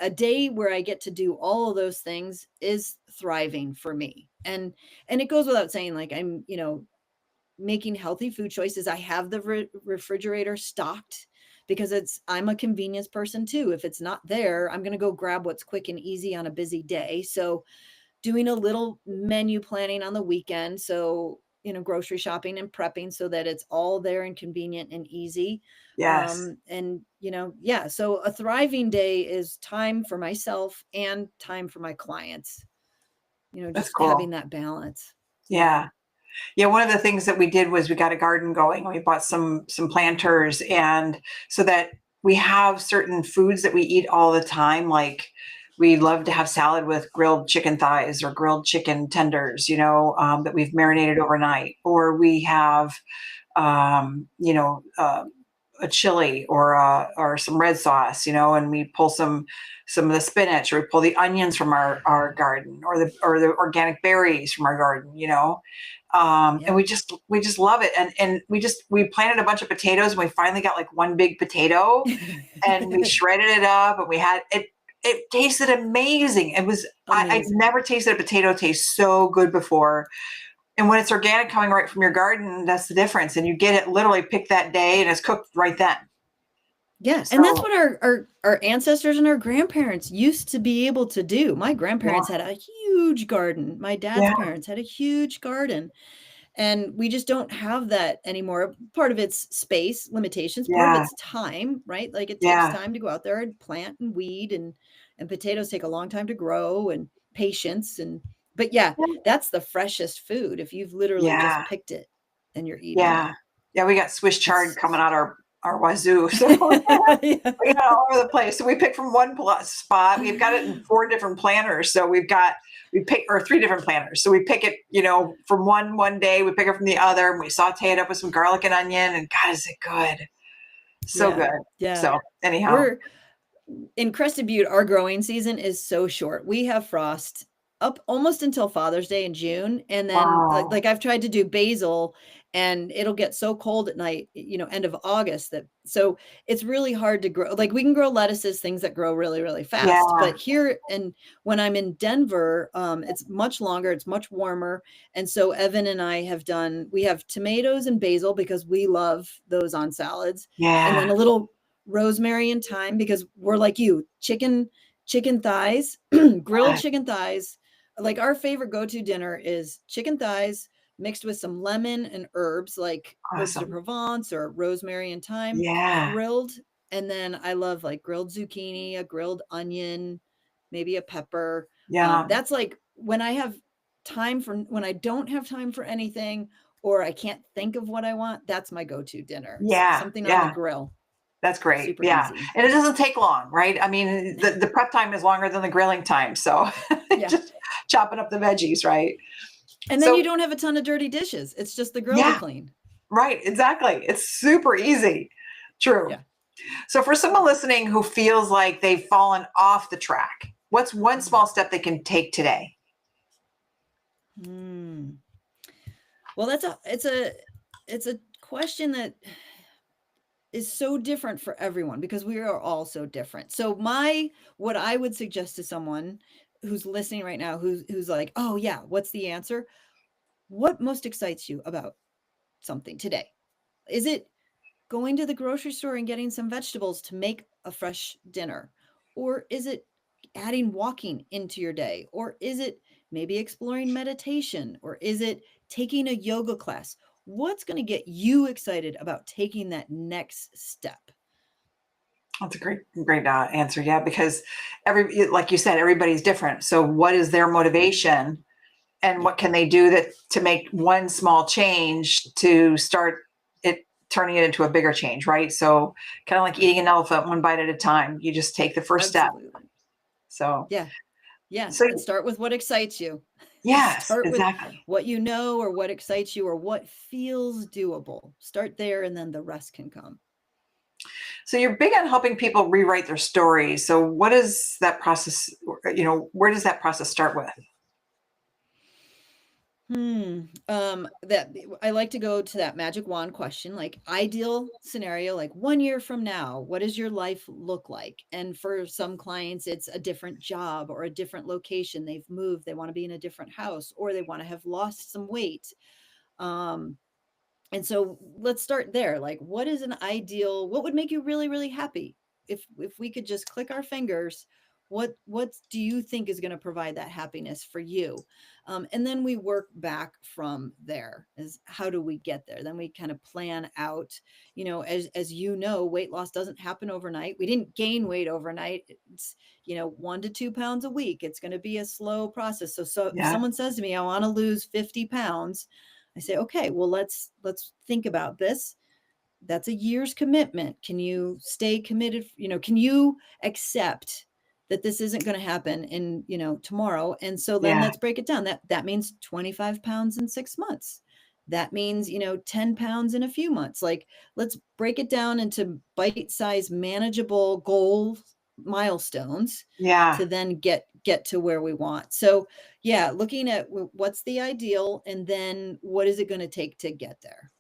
a day where I get to do all of those things is thriving for me. And it goes without saying, like, I'm, making healthy food choices. I have the refrigerator stocked because I'm a convenience person too. If it's not there, I'm going to go grab what's quick and easy on a busy day. So doing a little menu planning on the weekend. So, grocery shopping and prepping so that it's all there and convenient and easy. Yes. And, yeah. So a thriving day is time for myself and time for my clients, That's just cool. having that balance. Yeah. Yeah, one of the things that we did was we got a garden going. We bought some planters, and so that we have certain foods that we eat all the time. Like we love to have salad with grilled chicken thighs or grilled chicken tenders, that we've marinated overnight. Or we have, a chili or some red sauce, and we pull some of the spinach, or we pull the onions from our garden, or the organic berries from our garden, and Yeah. we just love it. And we planted a bunch of potatoes, and we finally got like one big potato, and we shredded it up, and we had it. It tasted amazing. It was I've Amazing. never tasted a potato taste so good before. And when it's organic, coming right from your garden, that's the difference. And you get it literally picked that day, and it's cooked right then. Yeah. And that's So what our ancestors and our grandparents used to be able to do. My yeah, grandparents had a huge garden. My dad's yeah, parents had a huge garden. And we just don't have that anymore. Part of it's space limitations, part of yeah, it's time, right? Like it takes yeah, time to go out there and plant and weed, and potatoes take a long time to grow, and patience. But yeah, that's the freshest food if you've literally yeah, just picked it and you're eating it. yeah, yeah. We got Swiss chard It's coming out our wazoo, so yeah. we got all over the place. So we pick from one spot. We've got it in 4 different planters. So we pick, or 3 different planters. So we pick it, from one day. We pick it from the other, and we saute it up with some garlic and onion. And God, is it good? So Yeah. good. Yeah. So anyhow, We're in Crested Butte, our growing season is so short. We have frost up almost until Father's Day in June. And then wow, like I've tried to do basil, and it'll get so cold at night, end of August, that so it's really hard to grow. Like we can grow lettuces, things that grow really, really fast. yeah, But here, and when I'm in Denver, it's much longer, it's much warmer. And so Evan and I we have tomatoes and basil because we love those on salads. And yeah, then a little rosemary and thyme because we're like you, chicken thighs, grilled God, chicken thighs. Like our favorite go-to dinner is chicken thighs mixed with some lemon and herbs like herbs de awesome. Provence or rosemary and thyme, Yeah, grilled. And then I love like grilled zucchini, a grilled onion, maybe a pepper. yeah, That's like when I don't have time for anything, or I can't think of what I want, that's my go-to dinner. yeah, Something on the yeah. grill. That's great. Super Yeah. easy. And it doesn't take long, right? I mean, the prep time is longer than the grilling time. So Yeah. just chopping up the veggies, right? And then you So, don't have a ton of dirty dishes. It's just the grill to yeah, clean. right. Exactly. It's super easy. True. Yeah. So, for someone listening who feels like they've fallen off the track, what's one small step they can take today? Well, it's a question that is so different for everyone because we are all so different. So what I would suggest to someone who's listening right now, who's like, oh yeah, what's the answer? What most excites you about something today? Is it going to the grocery store and getting some vegetables to make a fresh dinner? Or is it adding walking into your day? Or is it maybe exploring meditation? Or is it taking a yoga class? What's going to get you excited about taking that next step? That's a great answer. Yeah, because like you said, everybody's different. So, what is their motivation, and Yeah, what can they do to make one small change to start it turning it into a bigger change, right? So, kind of like right. eating an elephant one bite at a time. You just take the first step. Absolutely. So, Yeah. Yeah. so And start with what excites you. yes, Start with exactly. what you know or what excites you or what feels doable. Start there and then the rest can come. So you're big on helping people rewrite their stories. So what is that process? Where does that process start with? That I like to go to that magic wand question, like ideal scenario, like 1 year from now, what does your life look like? And for some clients, it's a different job or a different location. They've moved, they want to be in a different house, or they want to have lost some weight. Um, and so let's start there. Like, what is an ideal, what would make you really, really happy? If we could just click our fingers, what do you think is going to provide that happiness for you? And then we work back from there. Is how do we get there? Then we kind of plan out, as you know, weight loss doesn't happen overnight. We didn't gain weight overnight. It's 1 to 2 pounds a week. It's going to be a slow process. So if Yeah, someone says to me, I want to lose 50 pounds, I say, okay, well, let's think about this. That's a year's commitment. Can you stay committed? Can you accept that this isn't going to happen in, tomorrow? And so then yeah, let's break it down. That means 25 pounds in 6 months. That means, 10 pounds in a few months. Like, let's break it down into bite-sized, manageable goal milestones yeah. to then get to where we want. So yeah, looking at what's the ideal and then what is it going to take to get there.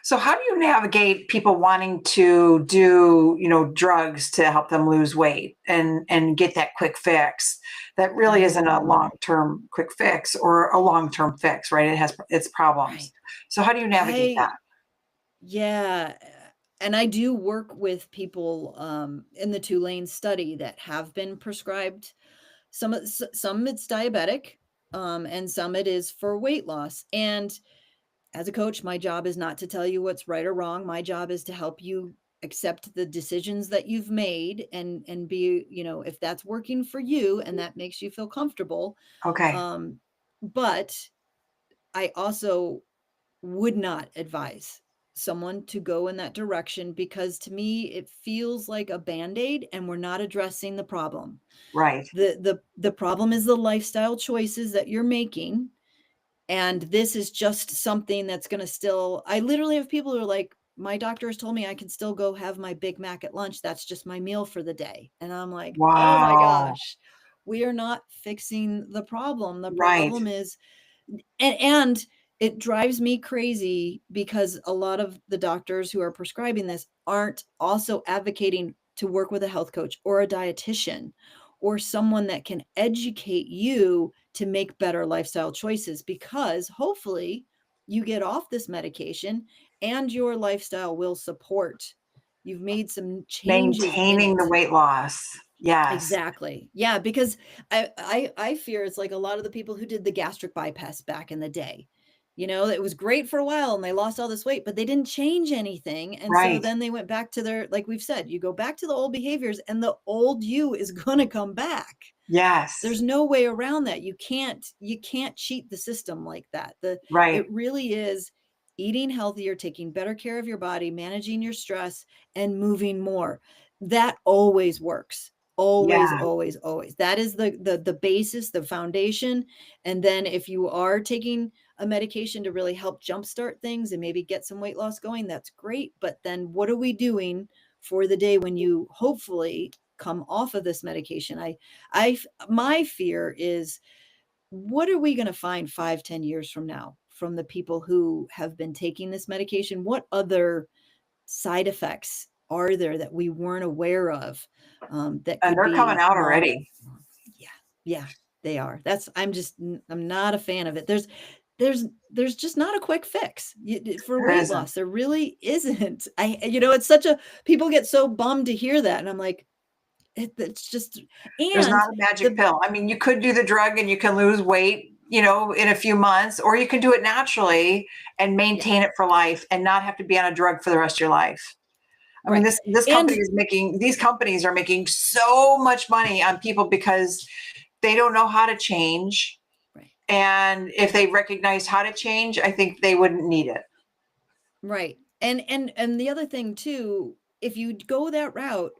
So how do you navigate people wanting to do, drugs to help them lose weight and get that quick fix that really isn't a Mm, long-term quick fix or a long-term fix, right? It has its problems. right. So how do you navigate I that? Yeah, and I do work with people in the 2 lane study that have been prescribed some it's diabetic, and some it is for weight loss. And as a coach, my job is not to tell you what's right or wrong. My job is to help you accept the decisions that you've made and be, if that's working for you and that makes you feel comfortable. Okay. Um, but I also would not advise someone to go in that direction because to me it feels like a band-aid and we're not addressing the problem. Right. The problem is the lifestyle choices that you're making. And this is just something that's gonna still I literally have people who are like, "My doctor has told me I can still go have my Big Mac at lunch. That's just my meal for the day." And I'm like, "Oh my Wow. gosh, we are not fixing the problem. The Right. problem is." And it drives me crazy because a lot of the doctors who are prescribing this aren't also advocating to work with a health coach or a dietitian or someone that can educate you to make better lifestyle choices because hopefully you get off this medication and your lifestyle will support. You've made some changes in Maintaining the it. weight loss. Yes. Exactly. Yeah, because I fear it's like a lot of the people who did the gastric bypass back in the day. It was great for a while and they lost all this weight, but they didn't change anything. And so Right. then they went back to their, like we've said, you go back to the old behaviors and the old you is going to come back. Yes. There's no way around that. You can't cheat the system like that. Right. It really is eating healthier, taking better care of your body, managing your stress, and moving more. That always works. Always, Yeah. always, always. That is the basis, the foundation. And then if you are taking a medication to really help jumpstart things and maybe get some weight loss going, that's great. But then what are we doing for the day when you hopefully come off of this medication? My fear is, what are we going to find 5, 10 years from now from the people who have been taking this medication? What other side effects are there that we weren't aware of, that And could they're coming be out long? already. Yeah, yeah, they are. I'm not a fan of it. There's just not a quick fix for There weight isn't. loss. There really isn't. It's such a, people get so bummed to hear that, and I'm like, it's just, There's and not a magic the pill. I mean, you could do the drug and you can lose weight, in a few months, or you can do it naturally and yeah, maintain it for life and not have to be on a drug for the rest of your life. I mean, right, and these companies are making so much money on people because they don't know how to change. right. And if they recognized how to change, I think they wouldn't need it. Right. And the other thing too, if you go that route,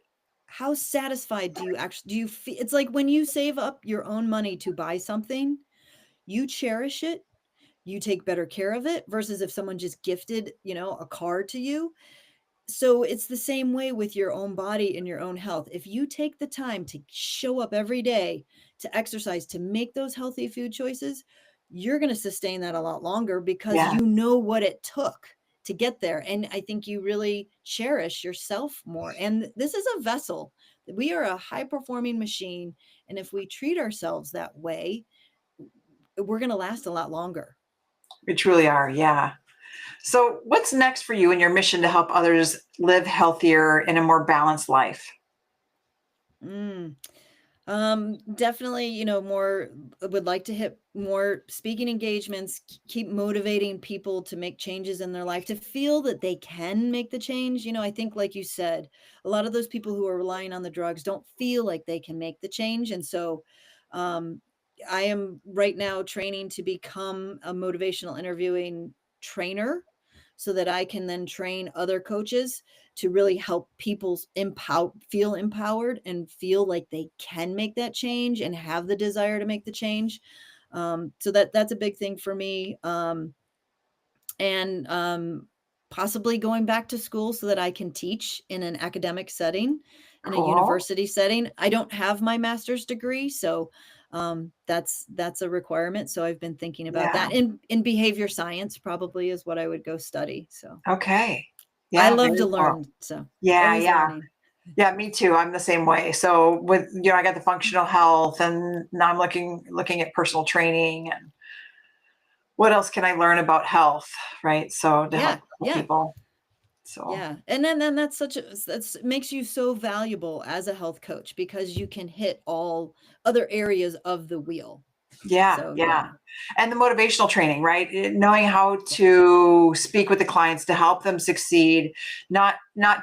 how satisfied do you feel? It's like when you save up your own money to buy something, you cherish it, you take better care of it versus if someone just gifted, a car to you. So it's the same way with your own body and your own health. If you take the time to show up every day, to exercise, to make those healthy food choices, you're going to sustain that a lot longer because Yeah, you know what it took to get there. And I think you really cherish yourself more. And this is a vessel. We are a high performing machine. And if we treat ourselves that way, we're going to last a lot longer. we truly are. Yeah. So, what's next for you in your mission to help others live healthier in a more balanced life? Mm. Definitely, more, would like to hit more speaking engagements, keep motivating people to make changes in their life, to feel that they can make the change. I think, like you said, a lot of those people who are relying on the drugs don't feel like they can make the change. And so, um, I am right now training to become a motivational interviewing trainer so that I can then train other coaches to really help people feel empowered and feel like they can make that change and have the desire to make the change. So that's a big thing for me. And possibly going back to school so that I can teach in an academic setting, in a Cool. university setting. I don't have my master's degree, so that's a requirement. So I've been thinking about Yeah. that. In behavior science probably is what I would go study. So Okay. I Yeah. love Very to cool. learn, so Yeah. always Yeah. learning. Yeah. Me too. I'm the same way. So I got the functional health, and now I'm looking at personal training and what else can I learn about health, right? So to help Yeah, yeah, people. So yeah. And then that's makes you so valuable as a health coach because you can hit all other areas of the wheel. yeah, So yeah. yeah, And the motivational training, right? Knowing how to speak with the clients to help them succeed, not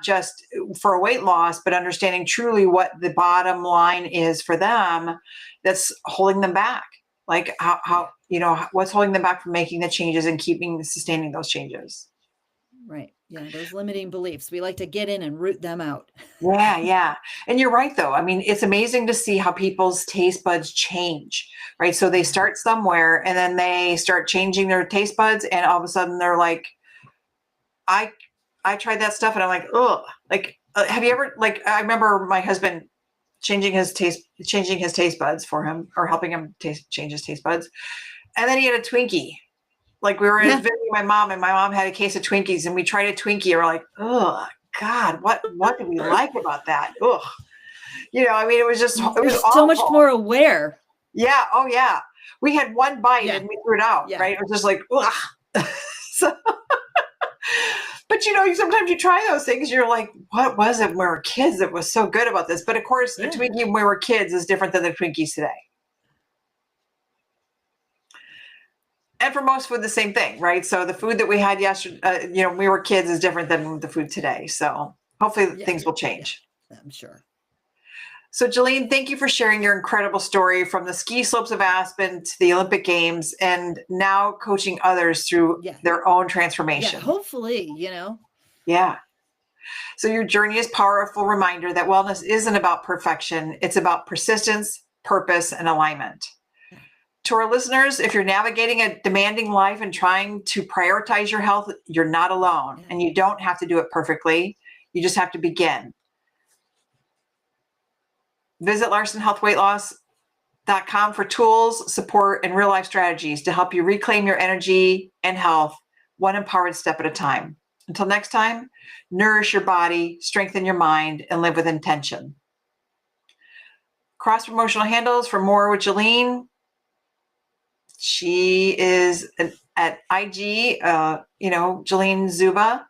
just for a weight loss, but understanding truly what the bottom line is for them that's holding them back. Like yeah, what's holding them back from making the changes and sustaining those changes. right. Yeah, those limiting beliefs. We like to get in and root them out. Yeah, yeah. And you're right, though. I mean, it's amazing to see how people's taste buds change, right? So they Yeah. start somewhere and then they start changing their taste buds, and all of a sudden they're like, I, I tried that stuff, and I'm like, oh, like, have you ever, like, I remember my husband changing his taste buds for him, or helping him change his taste buds. And then he had a Twinkie. Like, we were Yeah. visiting my mom, and my mom had a case of Twinkies, and we tried a Twinkie, and we're like, oh, God, what do we like about that? Ugh. I mean, it You're was so much awful. more aware. Yeah. Oh, yeah. We had one bite Yeah. and we threw it out, Yeah. right? It was just like, ugh. So, but sometimes you try those things. You're like, what was it when we were kids that was so good about this? But of course, a Yeah. Twinkie when we were kids is different than the Twinkies today. And for most food, the same thing, right? So the food that we had yesterday, when we were kids, is different than the food today. So hopefully Yeah. things will Yeah. change. I'm sure. So, Jalene, thank you for sharing your incredible story from the ski slopes of Aspen to the Olympic Games, and now coaching others through Yeah. their own Yeah. transformation. Hopefully, Yeah. So, your journey is a powerful reminder that wellness isn't about perfection, it's about persistence, purpose, and alignment. Yeah. To our listeners, if you're navigating a demanding life and trying to prioritize your health, you're not alone, Yeah. and you don't have to do it perfectly. You just have to begin. Visit LarsonHealthWeightLoss.com for tools, support, and real life strategies to help you reclaim your energy and health one empowered step at a time. Until next time, nourish your body, strengthen your mind, and live with intention. Cross-promotional handles for more with Jalene. She is at IG, Jalene Szuba,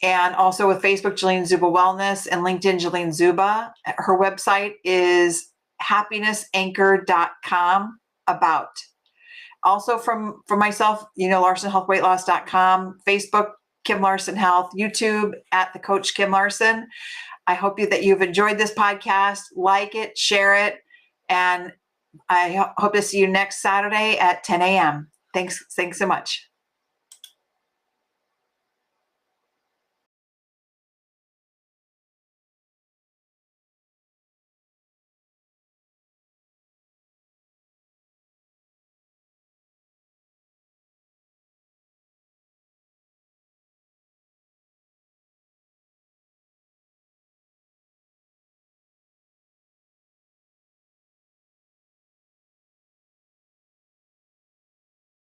and also with Facebook, Jalene Szuba Wellness, and LinkedIn, Jalene Szuba. Her website is happinessanchor.com about. Also from myself, LarsonHealthWeightLoss.com, Facebook, Kim Larson Health, YouTube at the Coach Kim Larson. I hope that you've enjoyed this podcast. Like it, share it, and I hope to see you next Saturday at 10 a.m. Thanks so much.